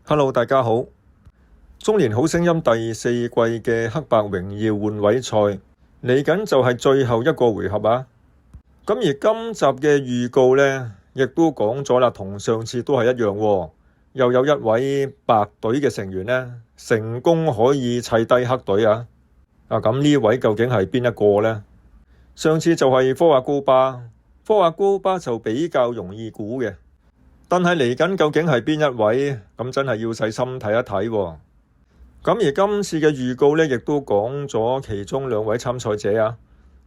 Hello，大家好。中年好聲音第四季嘅黑白榮耀換位賽嚟緊就係最後一個回合啊。咁而今集嘅預告呢，亦都講咗啦，同上次都係一樣喎，又有一位白隊嘅成員呢，成功可以砌低黑隊啊。咁呢位究竟係邊一個呢？上次就係科亞高巴，科亞高巴就比較容易估嘅。但係嚟緊究竟係邊一位？咁真係要細心睇一睇喎。咁而今次嘅預告呢，亦都講咗其中兩位參賽者啊。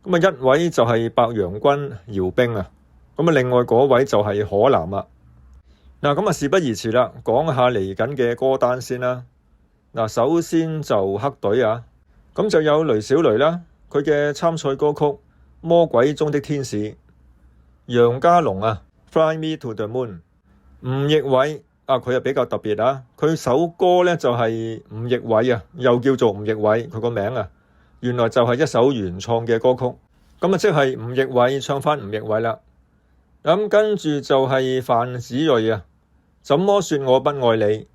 咁啊，一位就係白羊軍姚兵啊。咁啊，另外嗰位就係可南啊。嗱，咁啊，事不宜遲啦，講下嚟緊嘅歌單先啦。嗱，首先就黑隊啊，咁就有雷小雷啦，佢嘅參賽歌曲《魔鬼中的天使》。楊家龍啊，《Fly Me to the Moon》。吳奕偉啊，佢又比較特別啊，佢首歌呢就係吳奕偉啊，又叫做吳奕偉，佢個名啊，原來就係一首原創嘅歌曲，咁啊即係吳奕偉唱翻吳奕偉啦。咁跟住就係范子睿啊，怎麼說我不愛你。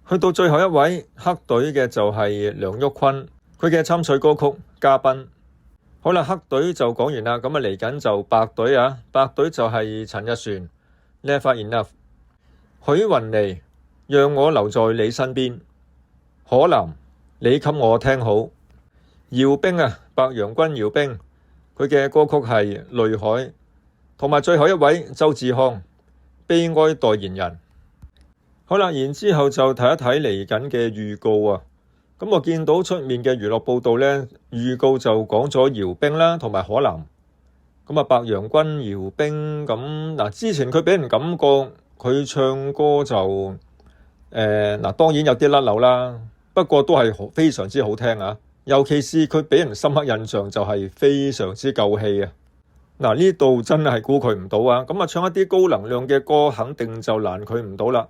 去到最後一位黑隊嘅就係梁旭坤，佢嘅參賽歌曲《嘉賓》。好啦，黑隊就講完啦，咁啊嚟緊就白隊啊，白隊就係陳奕迅 Never Enough。許雲妮，讓我留在你身邊。可南，你給我聽好。姚兵啊，白羊軍姚兵，佢嘅歌曲係淚海。同埋最後一位周志康，悲哀代言人。好啦，然之後就睇一睇嚟緊嘅預告啊。咁我見到出面嘅娛樂報道呢，預告就講咗姚兵啦，同埋可南。咁啊，白羊軍姚兵咁嗱，之前佢俾人感覺佢唱歌就當然有啲甩漏啦，不過都係非常之好聽啊。尤其是佢俾人深刻印象就係非常之夠氣啊。嗱，呢度真係估佢唔到啊。咁啊，唱一啲高能量嘅歌，肯定就難佢唔到啦。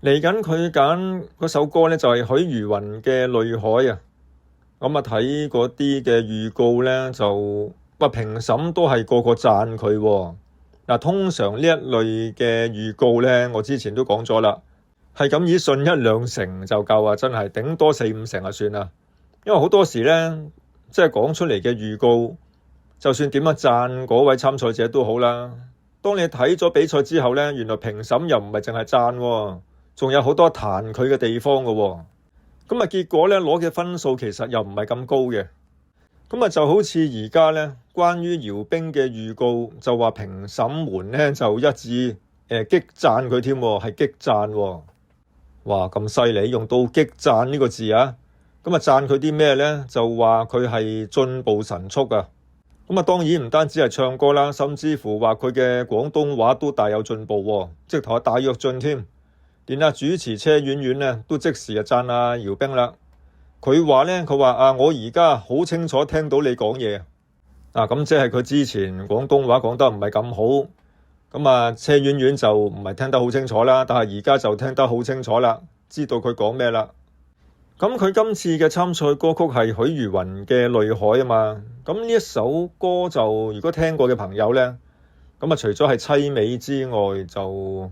嚟緊佢揀嗰首歌呢，就係許茹芸嘅《淚海》啊。咁啊，睇嗰啲嘅預告呢，就評審都係個個讚佢喎。嗱，通常呢一類嘅預告呢，我之前都講咗啦，係咁以信一兩成就夠啊，真係頂多四五成就算啦。因為好多時呢，即係講出嚟嘅預告，就算點樣讚嗰位參賽者都好啦。當你睇咗比賽之後呢，原來評審又唔係淨係讚喎，仲有好多彈佢嘅地方㗎喎。咁啊，結果呢，攞嘅分數其實又唔係咁高嘅。咁啊，就好似而家呢，關於姚兵嘅預告就話評審們呢就一致激讚佢添，係激讚喎。哇，咁犀利，用到激讚呢個字啊！咁啊，讚佢啲咩呢？就話佢係進步神速啊！咁啊，當然唔單止係唱歌啦，甚至乎話佢嘅廣東話都大有進步喎，直頭係大躍進添。連主持車婉婉呢都即時就讚姚兵啦。佢話呢，佢話我而家好清楚聽到你講嘢。咁即係佢之前廣東話講得唔係咁好，咁啊車婉婉就唔係聽得好清楚啦，但係而家就聽得好清楚啦，知道佢講咩啦。咁佢今次嘅參賽歌曲係許茹芸嘅《淚海》啊嘛。咁呢一首歌就如果聽過嘅朋友呢，咁啊除咗係淒美之外，就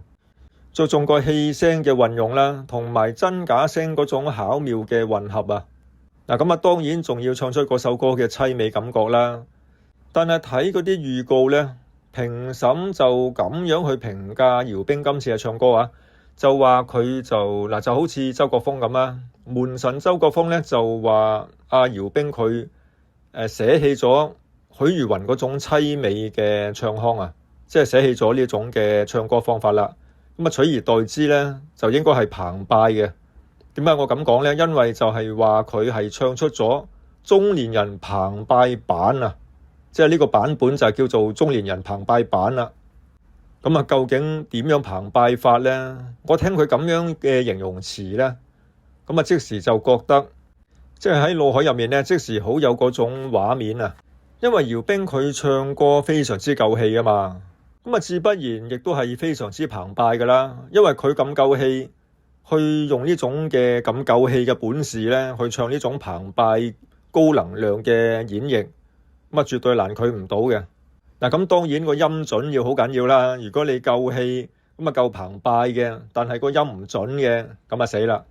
再仲個氣聲嘅運用啦，同埋真假聲嗰種巧妙嘅混合啊。咁啊當然仲要唱出嗰首歌嘅淒美感覺啦。但係睇嗰啲預告呢，評審就咁樣去評價姚兵今次嘅唱歌啊，就話佢就好似周國峰咁啊。門神周國峰呢，就話姚兵佢捨棄咗許茹芸嗰種淒美嘅唱腔啊，即係捨棄咗呢種嘅唱歌方法啦。咁啊，取而代之呢，就應該係澎湃嘅。點解我咁講呢？因為就係話佢係唱出咗中年人澎湃版啊，即係呢個版本就係叫做中年人澎湃版啦。咁啊，究竟點樣澎湃法呢？我聽佢咁樣嘅形容詞呢，咁啊即時就覺得，即係喺腦海入面呢，即時好有嗰種畫面啊。因為姚兵佢唱歌非常之夠氣啊嘛。咁啊，自不然亦都係非常之澎湃噶啦，因為佢咁夠氣，去用呢種嘅咁夠氣嘅本事咧，去唱呢種澎湃高能量嘅演繹，咁啊絕對難佢唔到嘅。咁當然個音準要好緊要啦。如果你夠氣，咁啊夠澎湃嘅，但係個音唔準嘅，咁啊死啦！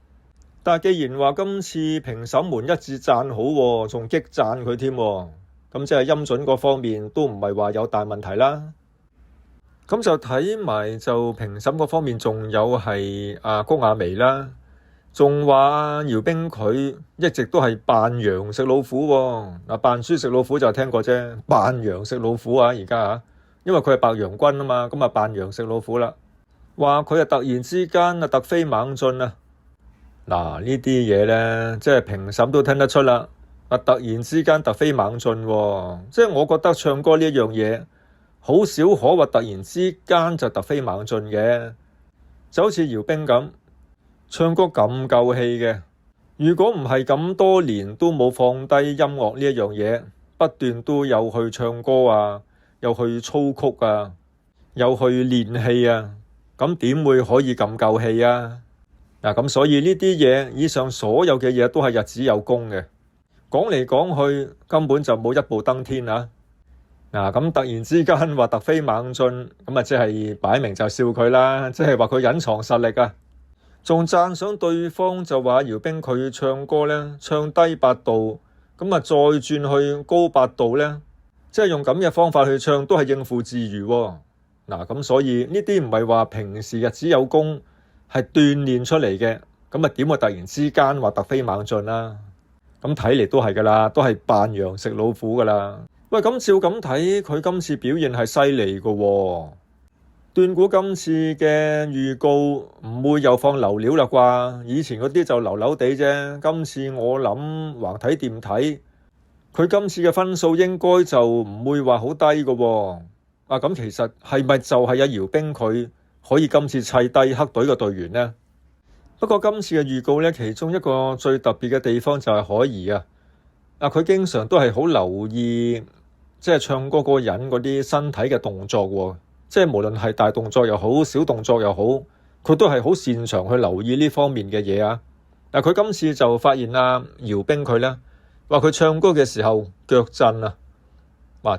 但係既然話今次評審們一致讚好，仲激讚佢添，咁即係音準嗰方面都唔係話有大問題啦。咁就睇埋就評審嗰方面，仲有係谷婭溦啦，仲話姚兵佢一直都係扮羊食老虎喎。扮豬食老虎就聽過啫，扮羊食老虎啊！而家因為佢係白羊軍啊嘛，咁啊扮羊食老虎啦。話佢突然之間突飛猛進啊！嗱，呢啲嘢呢，即係評審都聽得出啦。突然之間突飛猛進喎，即係我覺得唱歌呢一樣嘢，好少可話突然之間就突飛猛進嘅。就好似姚兵咁，唱歌咁夠氣嘅。如果唔係咁多年都冇放低音樂呢一樣嘢，不斷都有去唱歌啊，又去操曲啊，又去練氣啊，咁點會可以咁夠氣啊？咁所以呢啲嘢，以上所有嘅嘢都係日子有功嘅。講嚟講去，根本就冇一步登天啊！咁突然之間話突飛猛進，咁即係擺明就笑佢啦，即係話佢隱藏實力啊！仲讚賞對方就話姚兵佢唱歌呢，唱低八度，咁再轉去高八度呢，即係用咁嘅方法去唱，都係應付自如喎。咁所以呢啲唔係話平時日子有功，係鍛鍊出嚟嘅，咁點會突然之間話突飛猛進啦？咁睇嚟都係噶啦，都係扮羊食老虎噶啦。喂，咁照咁睇，佢今次表現係犀利噶喎。斷估今次嘅預告唔會又放流料啦啩？以前嗰啲就流流地啫，今次我諗橫睇掂睇，佢今次嘅分數應該就唔會話好低噶喎。咁其實係咪就係姚兵佢可以今次砌低黑隊嘅隊員呢？不過今次嘅預告呢，其中一個最特別嘅地方就係可兒啊！佢經常都係好留意，即係唱歌嗰個人嗰啲身體嘅動作喎，即係無論係大動作又好，小動作又好，佢都係好擅長去留意呢方面嘅嘢啊！佢今次就發現姚兵佢呢，話佢唱歌嘅時候腳震啊！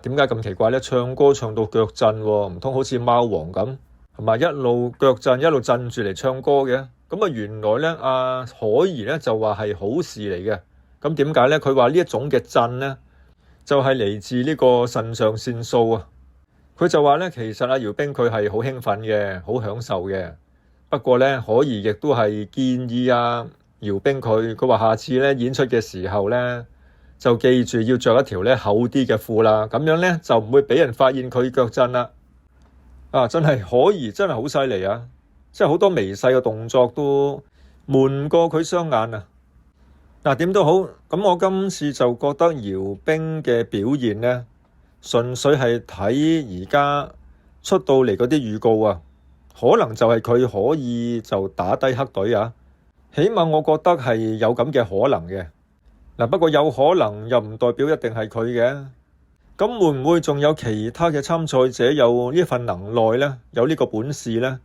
點解咁奇怪呢？唱歌唱到腳震喎，唔通好似貓王咁？係咪一路腳震一路震住嚟唱歌嘅？原來呢，可兒呢就話係好事嚟嘅。咁點解呢？佢話呢一種嘅震呢，就係嚟自呢個腎上腺素啊。佢就話呢，其實姚兵佢係好興奮嘅，好享受嘅。不過呢，可兒亦都係建議姚兵佢話下次呢演出嘅時候呢，就記住要着一條呢厚啲嘅褲啦，咁樣呢，就唔會俾人發現佢腳震啦。真係可兒真係好犀利啊！即係好多微細嘅動作都瞞過佢雙眼啊！點都好，咁我今次就覺得姚兵嘅表現呢，純粹係睇而家出到嚟嗰啲預告啊，可能就係佢可以就打低黑隊啊！起碼我覺得係有咁嘅可能嘅。不過有可能又唔代表一定係佢嘅。咁會唔會仲有其他嘅參賽者有呢份能耐呢？有呢個本事呢？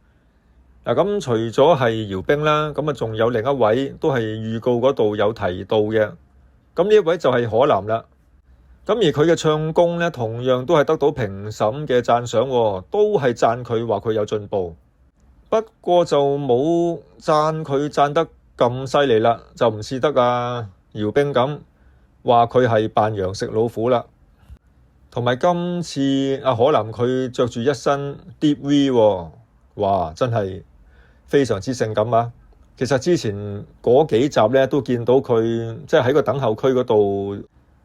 咁除咗係姚兵啦，咁仲有另一位都係預告嗰度有提到嘅。咁呢一位就係可嵐啦。咁而佢嘅唱功呢，同樣都係得到評審嘅讚賞，都係讚佢話佢有進步。不過就冇讚佢讚得咁犀利啦，就唔似得姚兵咁話佢係扮羊食老虎啦。同埋今次可嵐佢着住一身 Deep V，哇，真係非常之性感啊！其實之前嗰幾集呢，都見到佢即係喺個等候區嗰度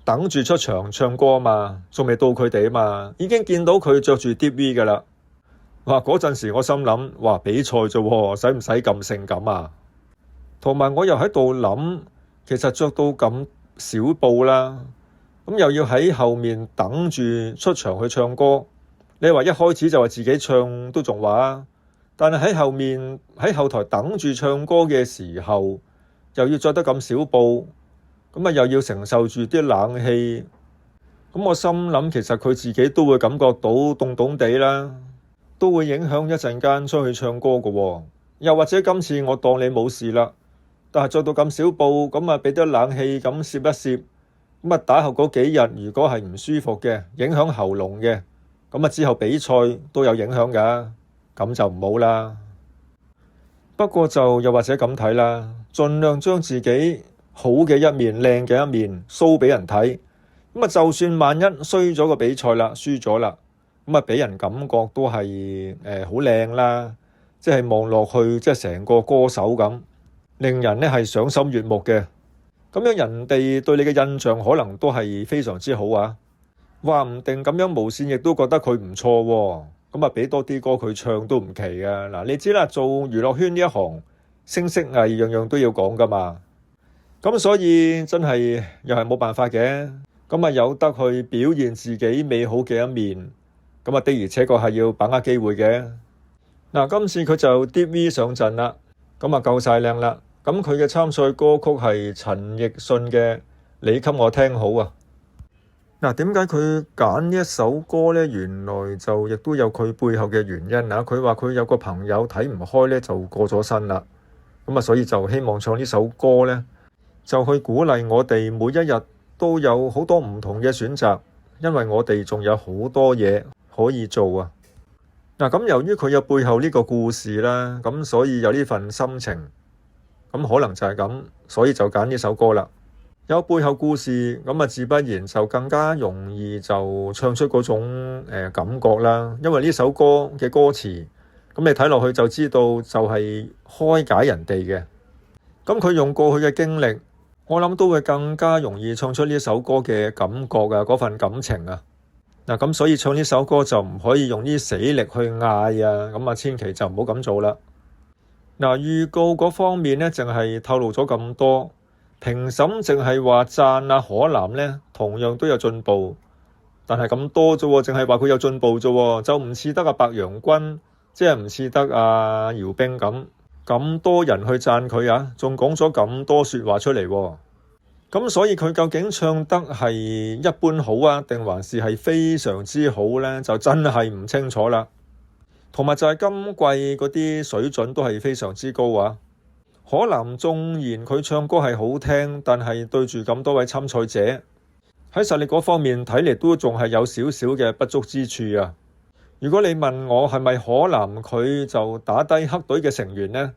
等住出場唱歌啊嘛，仲未到佢哋啊嘛，已經見到佢着住 Deep V 噶啦。哇！嗰陣時我心諗，哇，比賽啫，使唔使咁性感啊？同埋我又喺度諗，其實着到咁少布啦，咁又要喺後面等住出場去唱歌。你話一開始就話自己唱都仲話，但係喺後面喺後台等住唱歌嘅時候，又要着得咁少布，咁又要承受住啲冷氣。咁我心諗，其實佢自己都會感覺到凍凍地啦，都會影響一陣間出去唱歌㗎。又或者今次我當你冇事啦，但係着到咁少布，咁俾啲冷氣咁攝一攝。咁打後嗰幾日如果係唔舒服嘅，影響喉嚨嘅，咁之後比賽都有影響㗎。咁就唔好啦。不過就又或者咁睇啦，盡量將自己好嘅一面、靚嘅一面 show 俾人睇。咁啊，就算萬一衰咗個比賽啦，輸咗啦，咁啊俾人感覺都係好靚啦，即係望落去即係成個歌手咁，令人呢係賞心悅目嘅。咁樣人哋對你嘅印象可能都係非常之好啊。話唔定咁樣無線亦都覺得佢唔錯喎。咁啊，俾多啲歌佢唱都唔奇㗎。嗱，你知啦，做娛樂圈呢一行，聲色藝樣樣都要講㗎嘛。咁所以真係又係冇辦法嘅。咁啊，有得去表現自己美好嘅一面。咁啊，的而且確係要把握機會嘅。嗱，今次佢就 Deep V 上陣啦。咁啊，夠晒靚啦。咁佢嘅參賽歌曲係陳奕迅嘅《你給我聽好》啊。嗱，點解佢揀呢一首歌呢？原來就亦都有佢背後嘅原因啊！佢話佢有個朋友睇唔開呢，就過咗身啦。咁啊，所以就希望唱呢首歌呢，就去鼓勵我哋每一日都有好多唔同嘅選擇，因為我哋仲有好多嘢可以做啊！嗱，咁由於佢有背後呢個故事啦，咁所以有呢份心情，咁可能就係咁，所以就揀呢首歌啦。有背後故事，咁啊自不然就更加容易就唱出嗰種感覺啦。因為呢首歌嘅歌詞，咁你睇落去就知道就係開解人哋嘅。咁佢用過去嘅經歷，我諗都會更加容易唱出呢首歌嘅感覺啊，嗰份感情啊。嗱，咁所以唱呢首歌就唔可以用啲死力去嗌啊，咁啊千祈就唔好咁做啦。嗱，預告嗰方面呢，淨係透露咗咁多。評審淨係話讚啊，可南呢同樣都有進步，但係咁多啫喎，淨係話佢有進步啫喎，就唔似得阿白楊君，即係唔似得阿姚兵咁多人去讚佢啊，仲講咗咁多説話出嚟喎。咁所以佢究竟唱得係一般好啊，定還是係非常之好呢？就真係唔清楚啦。同埋就係今季嗰啲水準都係非常之高啊。可南縱然佢唱歌係好聽，但係對住咁多位參賽者，喺實力嗰方面睇嚟都仲係有少少嘅不足之處啊。如果你問我係咪可南佢就打低黑隊嘅成員呢？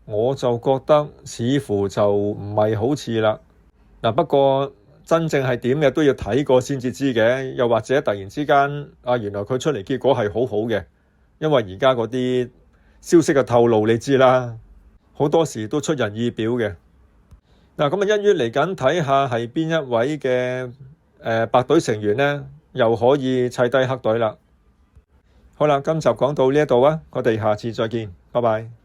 我就覺得似乎就唔係好似啦。嗱，不過真正係點嘅都要睇過先至知嘅，又或者突然之間原來佢出嚟結果係好好嘅，因為而家嗰啲消息嘅透露你知啦。好多時都出人意表嘅。嗱，咁啊，一於嚟緊睇下係邊一位嘅白隊成員呢，又可以砌低黑隊啦。好啦，今集講到呢一度啊，我哋下次再見，拜拜。